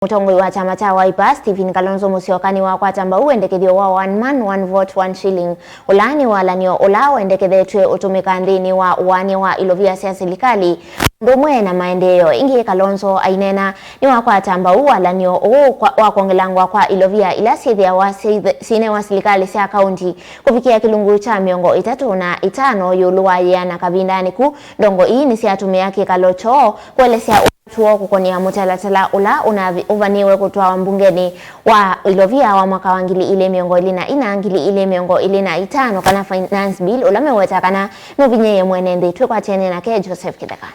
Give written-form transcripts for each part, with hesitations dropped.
Mutongoi wa chama cha Wiper Kalonzo Musyoka niwakwata Mbau wendekethyo wa one man one vote one shilling ulani walanio ula wendekethyo utumika nthini wa uania wa ilovia cia silikali oundumwe na maendeoo. Ingi Kalonzo ainena niwakwata Mbau walanio wa kuongelangwa kwa ilovia ila sithia wa sine wa silikali cia kaunti kufikia kilungu cha 35 yulu wa yana kabindani ku ndongo hii ni siatumia kikalo choo kuelesea tuo kukonia mutalatala ula uvaniwe kutoa mbungeni wa ilovia wa mwaka wa ngili ile miongo ilina ina ngili ile miongo ilina itano kana finance bill ula meweta kana nubinyeye mwenende twe kwa chene na ke Joseph Kidaka.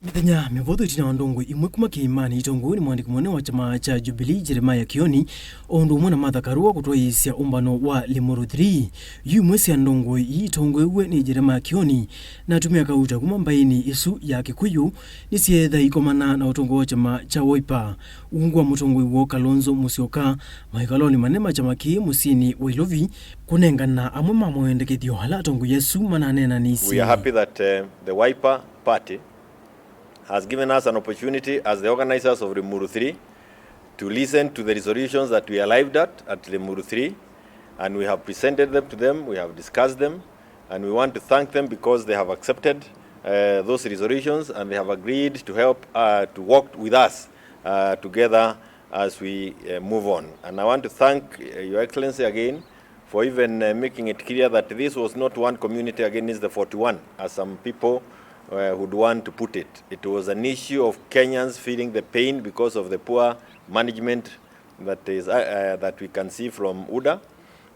Mithenya mivodho itina wandongo imwe kuma kiimani itongoi ni mwandiki mwene wa chama cha Jubilee Jeremiah Kioni oundumwe na Martha Karua kutoisia umbano wa Limuru 3 yu mwesi ya ndongo itongoiwe ni Jeremiah Kioni na tumia kauta kuma mbaini isu ya Kikuyu ni siedha ikomana na utongo wa chama cha Wiper ungwa Mutongoi wa Kalonzo Musyoka maikaloni manema chama ki musini wa ilovi kunengana amwe maendeoo hala tongo yesu mananena nisi. We are happy that the Wiper party has given us an opportunity as the organizers of Limuru 3 to listen to the resolutions that we arrived at Limuru 3, and we have presented them to them, we have discussed them, and we want to thank them because they have accepted those resolutions and they have agreed to help to work with us together as we move on. And I want to thank Your Excellency again for even making it clear that this was not one community against the 41, as some people would want to put it. It was an issue of Kenyans feeling the pain because of the poor management that we can see from UDA,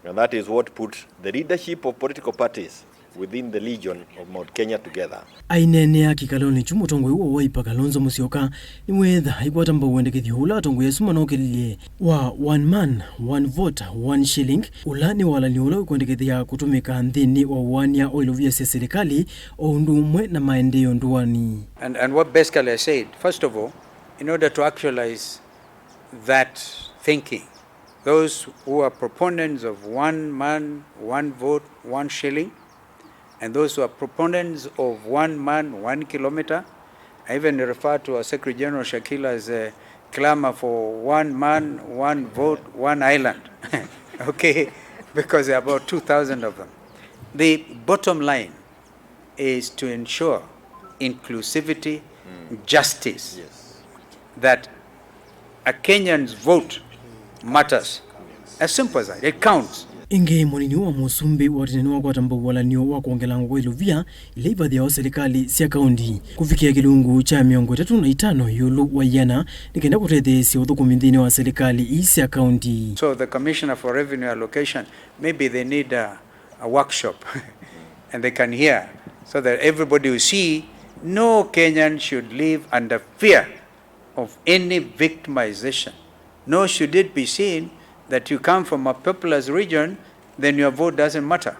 and that is what put the leadership of political parties within the legion of Mount Kenya together. Ainene ya kikaloni chumo Mutongoi wa Wiper Kalonzo Musyoka ni mwetha ikwata Mbau wendekethyo ula tongo yesu manokelile wa one man one vote one shilling ula ni walanio ula wendekethya kutumika nthini wa uania o ilovia cia silikali oundumwe na maendeoo nduani. And what basically I said, first of all, in order to actualize that thinking, those who are proponents of one man one vote one shilling, and those who are proponents of one man, 1 kilometer. I even refer to our Secretary General Shakila as a clamor for one man, one vote, one island. Okay, because there are about 2,000 of them. The bottom line is to ensure inclusivity, justice, yes, that a Kenyan's vote matters. As simple as that, it counts. Inge monini wa musumbi watineni wa kwa Mbau walanio wa kuongelangwa kwa ilovia ile ibadhi ya serikali cia kaunti kufikia kilungu cha 35 yulu wa yana nikenda kutethesia uthukumu nthini wa serikali cia kaunti. So the Commissioner for Revenue Allocation, maybe they need a workshop and they can hear so that everybody will see no Kenyan should live under fear of any victimization. Nor should it be seen that you come from a populous region, then your vote doesn't matter.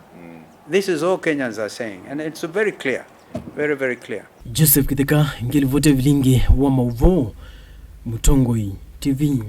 This is all Kenyans are saying, and it's very clear, very, very clear. Joseph Kidaka, ngelivote vilingi wa mauvo, Mutongoi TV.